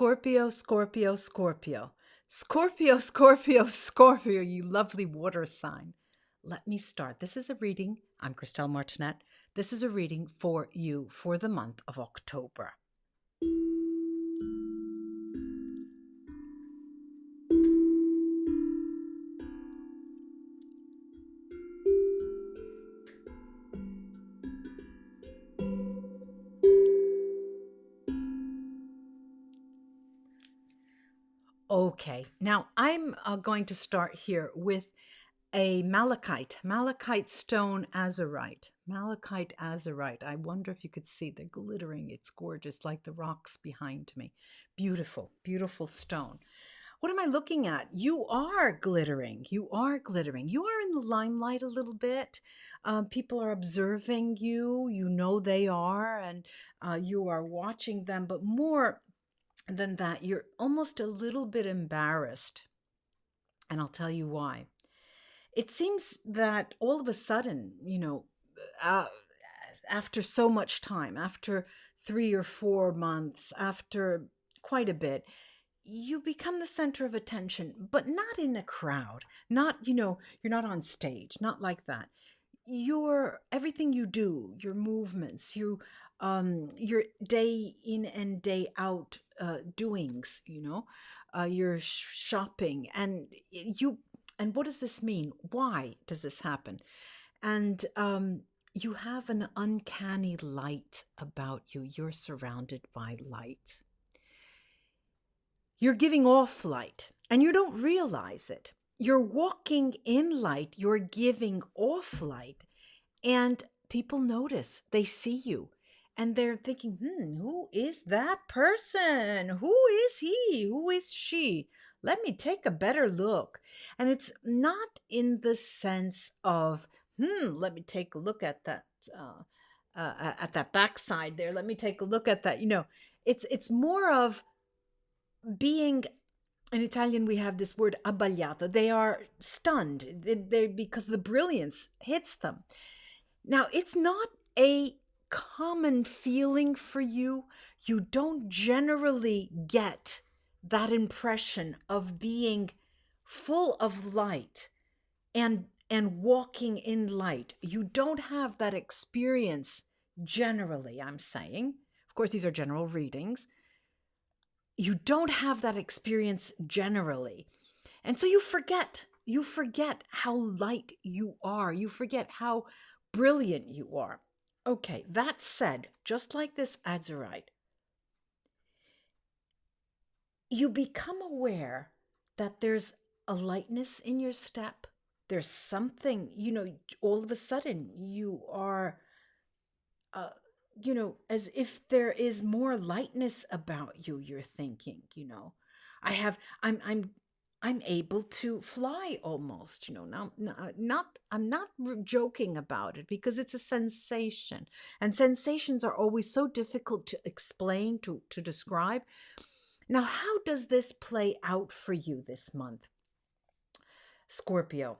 Scorpio, Scorpio, Scorpio. Scorpio, Scorpio, Scorpio, you lovely water sign. Let me start. This is a reading. I'm Christelle Martinette. This is a reading for you for the month of October. Okay, now I'm going to start here with a malachite stone azurite. Malachite azurite. I wonder if you could see the glittering. It's gorgeous, like the rocks behind me. Beautiful, beautiful stone. What am I looking at? You are glittering. You are glittering. You are in the limelight a little bit. People are observing you. You know they are, and you are watching them. But more than that, you're almost a little bit embarrassed. And I'll tell you why. It seems that all of a sudden, uh, after so much time, after 3 or 4 months, after quite a bit, you become the center of attention, but not in a crowd. Not, you're not on stage, not like that. Your everything you do, your movements, your day in and day out doings, your shopping, and what does this mean? Why does this happen? And you have an uncanny light about you. You're surrounded by light. You're giving off light and you don't realize it. You're walking in light, you're giving off light, and people notice, they see you, and they're thinking, who is that person? Who is he? Who is she? Let me take a better look. And it's not in the sense of, let me take a look at that backside there. Let me take a look at that. It's more of being. In Italian, we have this word abbagliato. They are stunned because the brilliance hits them. Now, it's not a common feeling for you. You don't generally get that impression of being full of light and walking in light. You don't have that experience generally, I'm saying. Of course, these are general readings. You don't have that experience generally. And so you forget how light you are. You forget how brilliant you are. Okay, that said, just like this azurite, you become aware that there's a lightness in your step. There's something, all of a sudden you are as if there is more lightness about you. You're thinking, I'm able to fly almost, now, I'm not joking about it because it's a sensation, and sensations are always so difficult to explain, to describe. Now, how does this play out for you this month, Scorpio?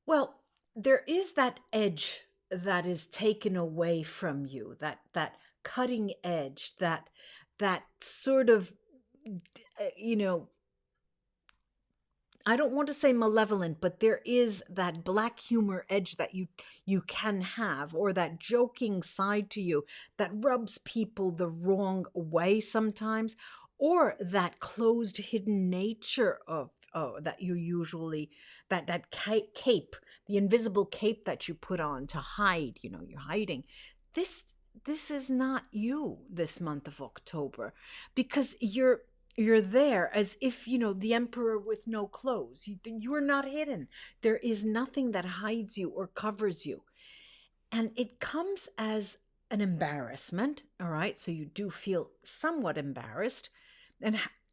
Well, there is that edge that is taken away from you, that cutting edge, that sort of, I don't want to say malevolent, but there is that black humor edge that you can have, or that joking side to you that rubs people the wrong way sometimes, or that closed, hidden nature of that you usually, that cape, the invisible cape that you put on to hide. You're hiding. This is not you this month of October, because you're there as if, the emperor with no clothes. You're not hidden. There is nothing that hides you or covers you. And it comes as an embarrassment, all right? So you do feel somewhat embarrassed.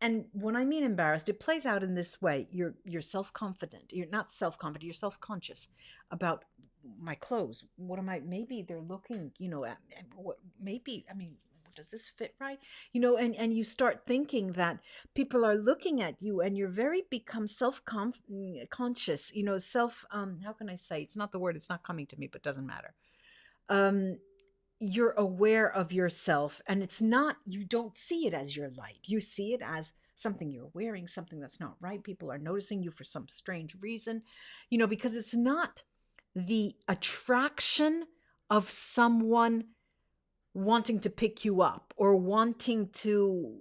And when I mean embarrassed, it plays out in this way. You're self-confident. You're not self-confident, you're self-conscious about my clothes. What am I? Maybe they're looking, at what, maybe, I mean, does this fit right? And you start thinking that people are looking at you, and you're very become self-conscious, how can I say? It's not the word, it's not coming to me, but doesn't matter. you're aware of yourself, and it's not, you don't see it as your light. You see it as something you're wearing, something that's not right. People are noticing you for some strange reason, because it's not the attraction of someone wanting to pick you up or wanting to,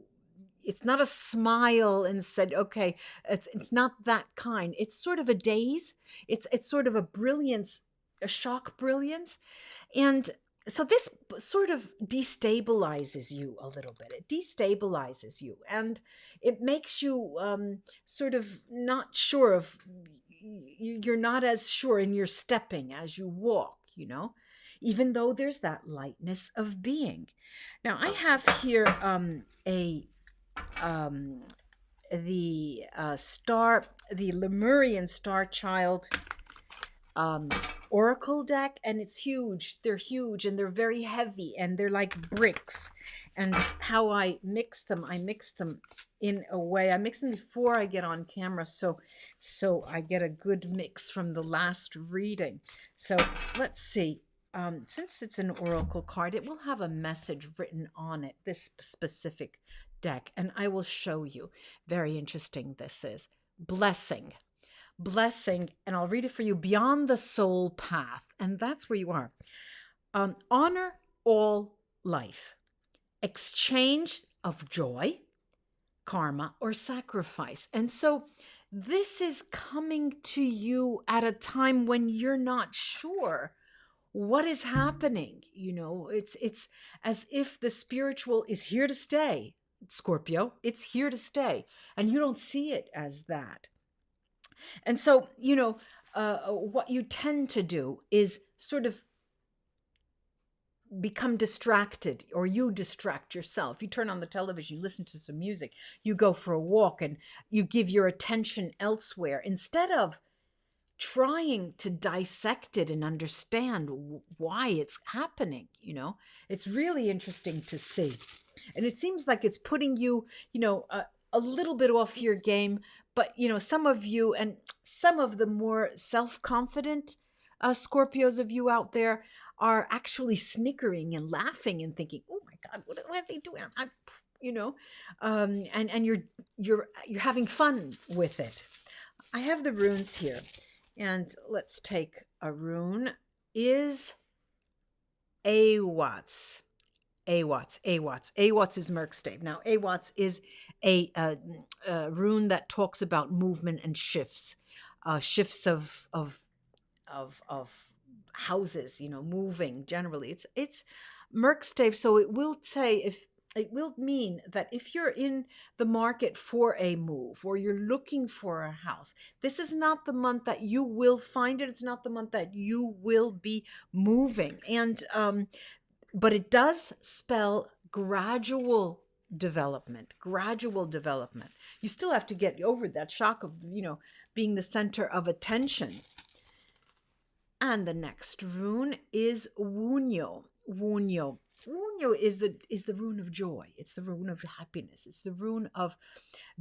it's not a smile and said, okay, it's not that kind. It's sort of a daze. It's sort of a brilliance, a shock brilliance. And so this sort of destabilizes you a little bit. It destabilizes you, and it makes you sort of not sure of, you're not as sure in your stepping as you walk, even though there's that lightness of being. Now I have here the Lemurian star child oracle deck, and it's huge. They're huge and they're very heavy and they're like bricks. And how I mix them in a way, I mix them before I get on camera, so I get a good mix from the last reading. So let's see. Since it's an oracle card, it will have a message written on it, this specific deck, and I will show you. Very interesting this is. Blessing, and I'll read it for you. Beyond the soul path, and that's where you are. Honor all life. Exchange of joy, karma, or sacrifice. And so this is coming to you at a time when you're not sure what is happening. It's as if the spiritual is here to stay, Scorpio. It's here to stay, and you don't see it as that. And so, what you tend to do is sort of become distracted, or you distract yourself. You turn on the television, you listen to some music, you go for a walk, and you give your attention elsewhere instead of trying to dissect it and understand why it's happening. It's really interesting to see. And it seems like it's putting you, a little bit off your game. But, some of you, and some of the more self-confident Scorpios of you out there, are actually snickering and laughing and thinking, oh my God, what are they doing? And you're having fun with it. I have the runes here, and let's take a rune. Is Awats. Awats is Merkstave. Now, Awats is a rune that talks about movement and shifts of houses, moving generally. It's Merkstave, so it will say, it will mean that if you're in the market for a move, or you're looking for a house, this is not the month that you will find it. It's not the month that you will be moving. And but it does spell gradual development. You still have to get over that shock of, being the center of attention. And the next rune is Wunyo. Wunyo is the rune of joy. It's the rune of happiness. It's the rune of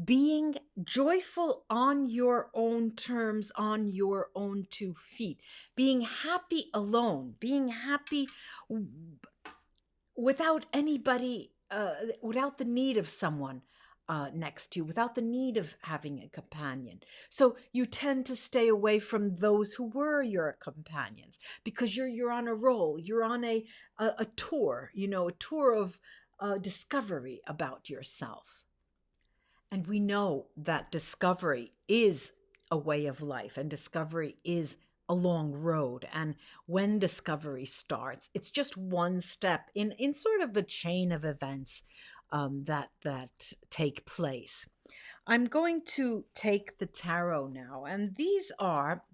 being joyful on your own terms, on your own 2 feet, being happy alone, being happy without anybody, without the need of someone next to you, without the need of having a companion. So you tend to stay away from those who were your companions, because you're on a roll. You're on a tour, a tour of discovery about yourself. And we know that discovery is a way of life, and discovery is a long road. And when discovery starts, it's just one step in sort of a chain of events that take place. I'm going to take the tarot now, and these are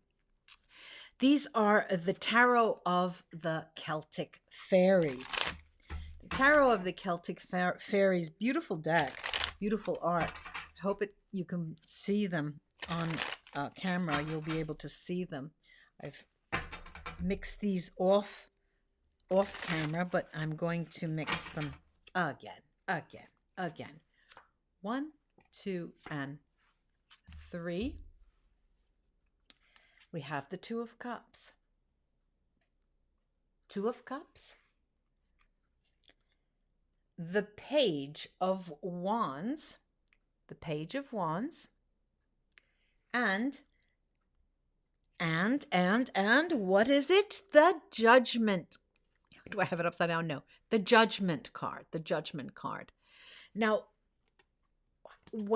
the tarot of the Celtic fairies. The tarot of the Celtic fairies, beautiful deck, beautiful art. I hope you can see them on camera. You'll be able to see them. I've mixed these off camera, but I'm going to mix them again. 1, 2, and 3. We have the 2 of Cups. 2 of Cups. the Page of Wands, the Page of Wands, and what is it? The Judgment. Do I have it upside down? No. The Judgment card. The Judgment card. Now,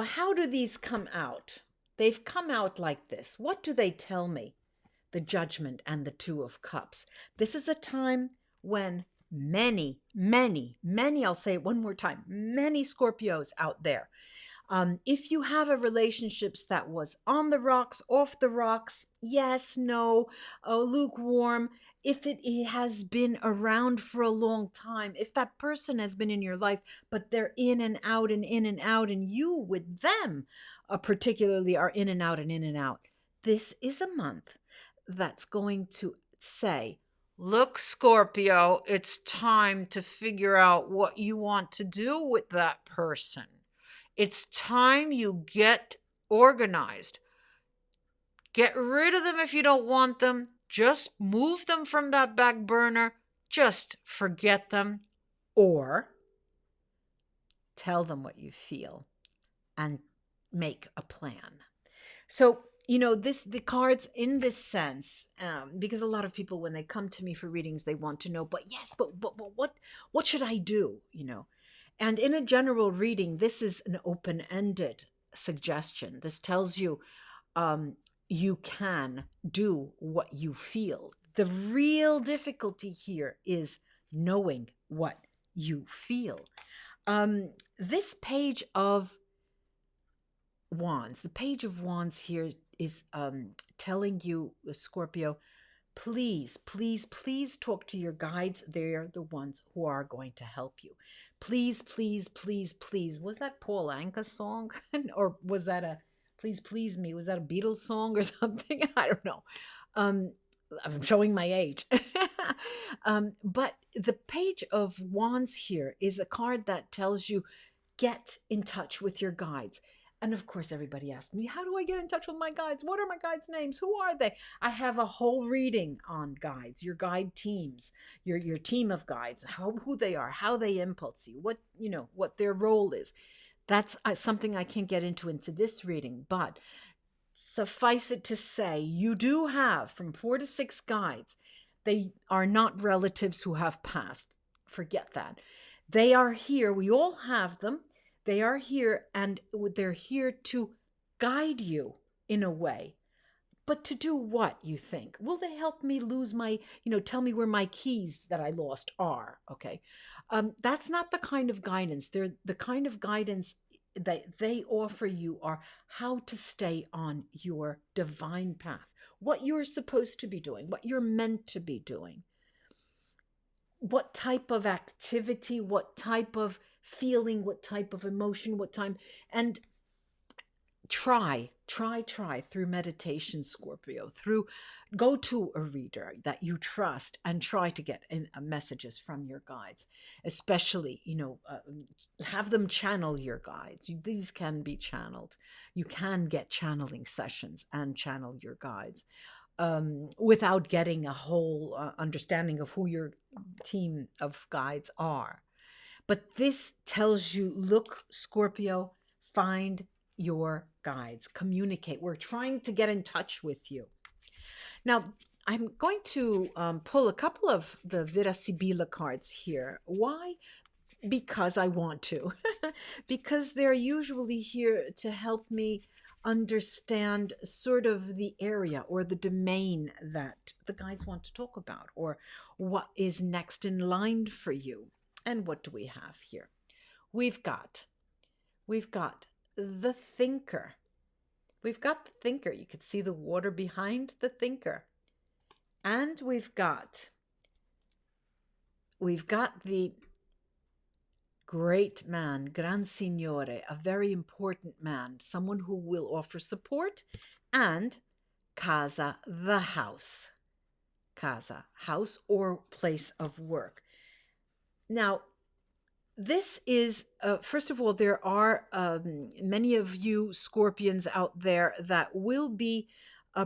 how do these come out? They've come out like this. What do they tell me? The Judgment and the Two of Cups. This is a time when many, I'll say it one more time, many Scorpios out there. If you have a relationships that was on the rocks, off the rocks, yes, no, lukewarm, if it has been around for a long time, if that person has been in your life, but they're in and out and in and out, and you with them particularly are in and out and in and out, this is a month that's going to say, look, Scorpio, it's time to figure out what you want to do with that person. It's time you get organized. Get rid of them if you don't want them. Just move them from that back burner. Just forget them. Or tell them what you feel and make a plan. So, the cards in this sense, because a lot of people, when they come to me for readings, they want to know, but what should I do? And in a general reading, this is an open-ended suggestion. This tells you you can do what you feel. The real difficulty here is knowing what you feel. This Page of Wands, the Page of Wands here is telling you, Scorpio, please talk to your guides. They're the ones who are going to help you. Please. Was that Paul Anka's song? Or was that a Please Me? Was that a Beatles song or something? I don't know. I'm showing my age. But the Page of Wands here is a card that tells you, get in touch with your guides. And of course, everybody asks me, how do I get in touch with my guides? What are my guides' names? Who are they? I have a whole reading on guides, your guide teams, your team of guides, who they are, how they impulse you, what their role is. That's something I can't get into this reading, but suffice it to say, you do have from 4 to 6 guides. They are not relatives who have passed. Forget that. They are here. We all have them. They are here, and they're here to guide you in a way. But to do what, you think? Will they help me lose my, tell me where my keys that I lost are? Okay. That's not the kind of guidance. They're the kind of guidance that they offer you are how to stay on your divine path, what you're supposed to be doing, what you're meant to be doing, what type of activity, what type of feeling, what type of emotion, and try through meditation, Scorpio, go to a reader that you trust and try to get messages from your guides, especially, have them channel your guides. These can be channeled. You can get channeling sessions and channel your guides without getting a whole understanding of who your team of guides are. But this tells you, look, Scorpio, find your guides, communicate. We're trying to get in touch with you. Now, I'm going to pull a couple of the Vera Sibilla cards here. Why? Because I want to. Because they're usually here to help me understand sort of the area or the domain that the guides want to talk about, or what is next in line for you. And what do we have here? We've got the Thinker. We've got the Thinker. You can see the water behind the Thinker. And we've got the great man, Gran Signore, a very important man, someone who will offer support, and Casa, the house. Casa, house or place of work. Now, this is, first of all, there are many of you Scorpions out there that will be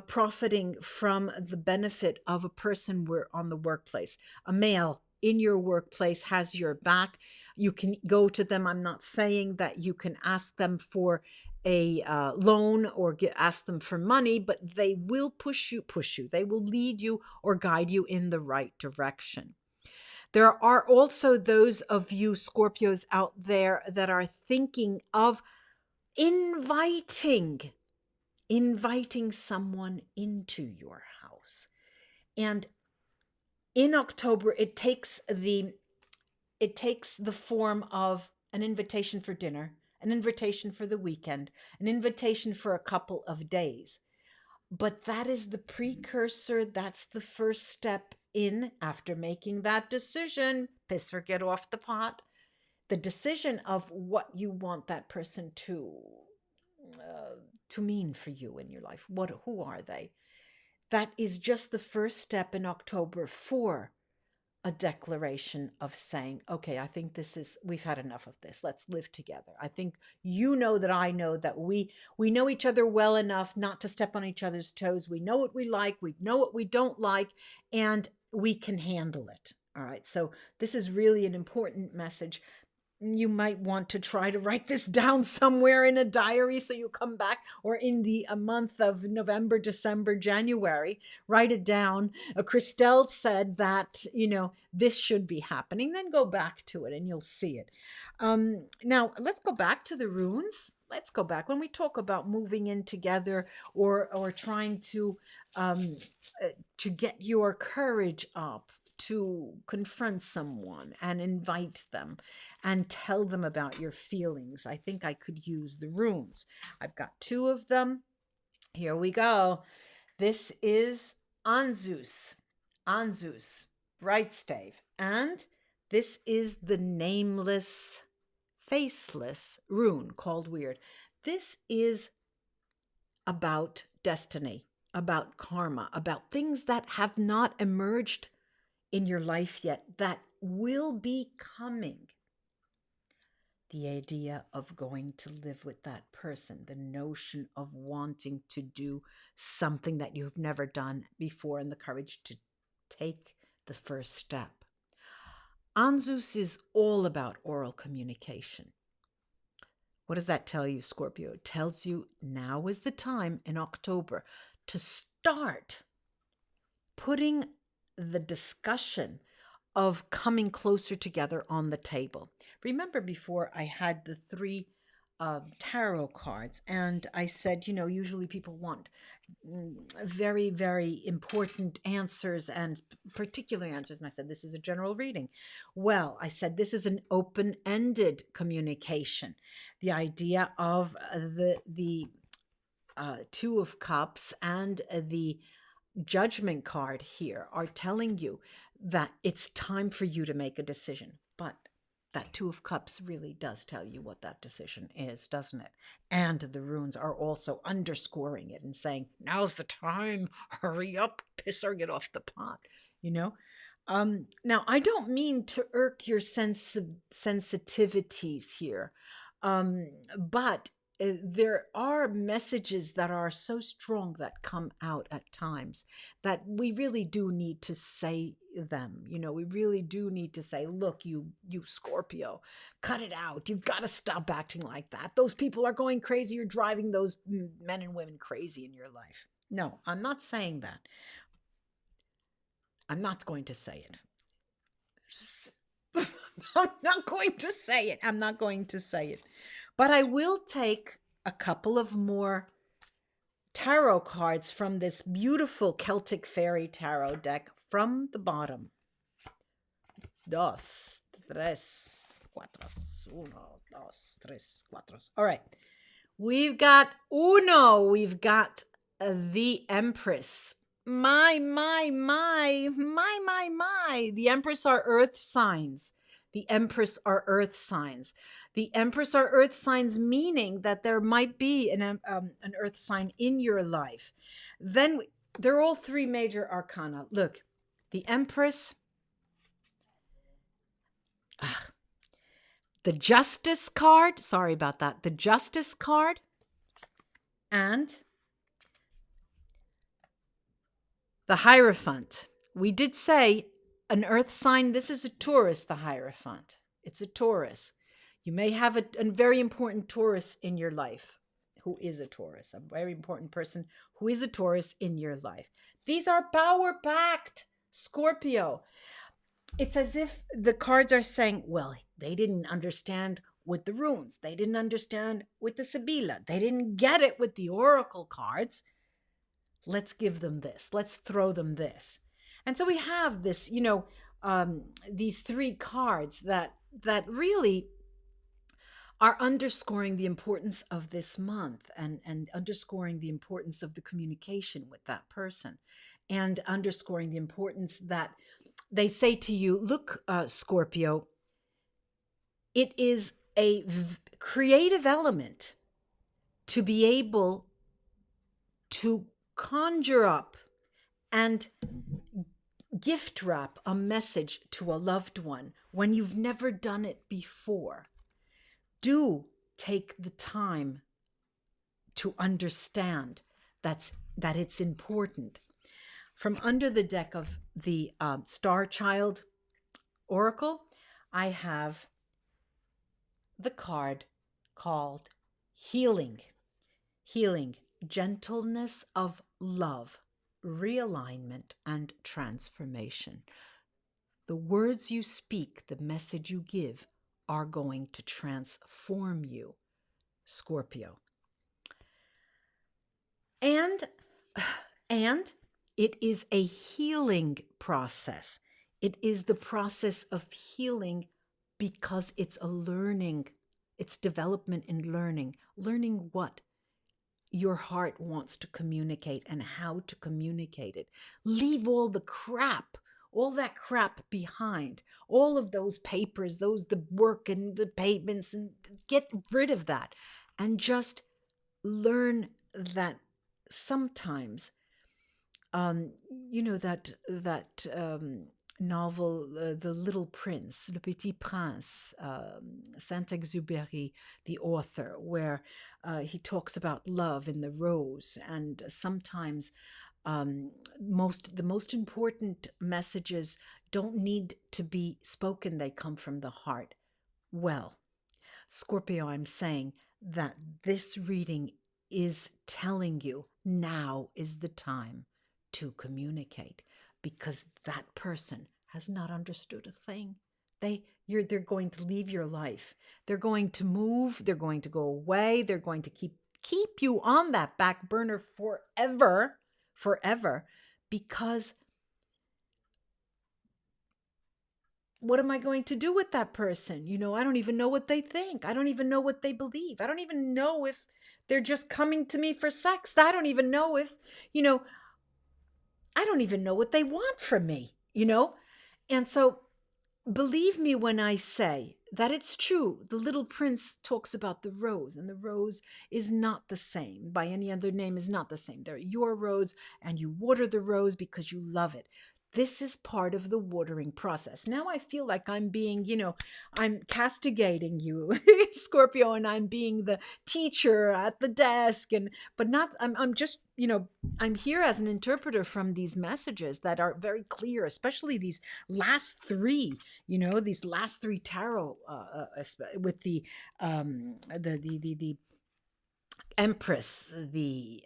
profiting from the benefit of a person on the workplace, a male in your workplace has your back. You can go to them. I'm not saying that you can ask them for a loan or ask them for money, but they will push you. They will lead you or guide you in the right direction. There are also those of you Scorpios out there that are thinking of inviting someone into your house. And in October, it takes the form of an invitation for dinner, an invitation for the weekend, an invitation for a couple of days. But that is the precursor. That's the first step in, after making that decision, piss or get off the pot, the decision of what you want that person to mean for you in your life. Who are they? That is just the first step in October for a declaration of saying, okay, I think we've had enough of this. Let's live together. I think you know that I know that we know each other well enough not to step on each other's toes. We know what we like, we know what we don't like, and we can handle it. All right. So this is really an important message. You might want to try to write this down somewhere in a diary so you come back, or in the month of November, December, January, write it down. Christelle said that, this should be happening. Then go back to it and you'll see it. Now, let's go back to the runes. Let's go back. When we talk about moving in together or trying to get your courage up, to confront someone and invite them and tell them about your feelings, I think I could use the runes. I've got 2 of them. Here we go. This is Anzus, bright stave. And this is the nameless, faceless rune called Weird. This is about destiny, about karma, about things that have not emerged in your life yet, that will be coming. The idea of going to live with that person, the notion of wanting to do something that you've never done before, and the courage to take the first step. Anzus is all about oral communication. What does that tell you, Scorpio? It tells you now is the time in October to start putting the discussion of coming closer together on the table. Remember, before I had the 3 tarot cards, and I said, usually people want very, very important answers and particular answers. And I said, this is a general reading. Well, I said, this is an open-ended communication. The idea of the 2 of Cups and the Judgment card here are telling you that it's time for you to make a decision. But that 2 of Cups really does tell you what that decision is, doesn't it? And the runes are also underscoring it and saying, now's the time, hurry up, piss or get off the pot, Now, I don't mean to irk your sensitivities here, but there are messages that are so strong that come out at times that we really do need to say them. We really do need to say, look, you Scorpio, cut it out. You've got to stop acting like that. Those people are going crazy. You're driving those men and women crazy in your life. No, I'm not saying that. I'm not going to say it. I'm not going to say it. But I will take a couple of more tarot cards from this beautiful Celtic fairy tarot deck from the bottom. 2, 3, 4. 1, 2, 3, 4. All right. We've got Uno. We've got the Empress. My. The Empress are earth signs. The Empress are earth signs. The Empress are earth signs, meaning that there might be an earth sign in your life. Then they're all 3 major arcana. Look, the Empress, the Justice card, sorry about that, the Justice card, and the Hierophant. We did say an earth sign. This is a Taurus, the Hierophant. It's a Taurus. You may have a very important Taurus in your life who is a Taurus, a very important person who is a Taurus in your life. These are power-packed, Scorpio. It's as if the cards are saying, well, they didn't understand with the runes. They didn't understand with the sibilla. They didn't get it with the oracle cards. Let's give them this. Let's throw them this. And so we have this, these three cards that really are underscoring the importance of this month, and underscoring the importance of the communication with that person, and underscoring the importance that they say to you, look, Scorpio, it is a creative element to be able to conjure up and gift wrap a message to a loved one when you've never done it before. Do take the time to understand that it's important. From under the deck of the Star Child Oracle, I have the card called Healing. Healing, gentleness of love, realignment, and transformation. The words you speak, the message you give, are going to transform you, Scorpio. And it is a healing process. It is the process of healing because it's a learning, it's development in learning. Learning what your heart wants to communicate and how to communicate it. Leave all that crap behind, all of those papers, the work and the payments, and get rid of that, and just learn that sometimes, that novel, The Little Prince, Le Petit Prince, Saint-Exupéry, the author, where he talks about love in the rose, and sometimes the most important messages don't need to be spoken, they come from the heart. Well, Scorpio, I'm saying that this reading is telling you now is the time to communicate, because that person has not understood a thing. They're going to leave your life. They're going to move. They're going to go away. They're going to keep you on that back burner forever, because what am I going to do with that person? I don't even know what they think. I don't even know what they believe. I don't even know if they're just coming to me for sex. I don't even know if, I don't even know what they want from me, And so believe me when I say that it's true. The Little Prince talks about the rose, and the rose is not the same. By any other name is not the same. They're your rose, and you water the rose because you love it. This is part of the watering process. Now I feel like I'm being, I'm castigating you, Scorpio, and I'm being the teacher at the desk, but not, I'm just, I'm here as an interpreter from these messages that are very clear, especially these last three, these last three tarot, with the Empress, the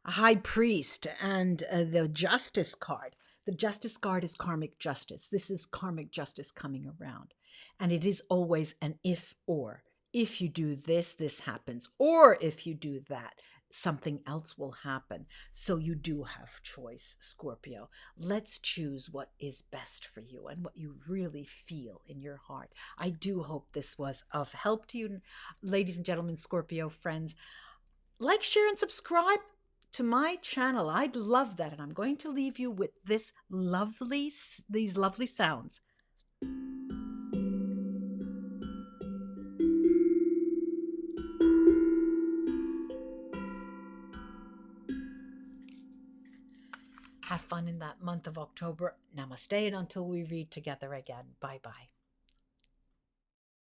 High Priest, and the Justice card. The Justice card is karmic justice. This is karmic justice coming around, and it is always an if or. If you do this, this happens, or if you do that, something else will happen. So you do have choice, Scorpio. Let's choose what is best for you and what you really feel in your heart. I do hope this was of help to you, ladies and gentlemen, Scorpio friends. Like, share, and subscribe to my channel. I'd love that. And I'm going to leave you with these lovely sounds. Have fun in that month of October. Namaste, and until we read together again. Bye-bye.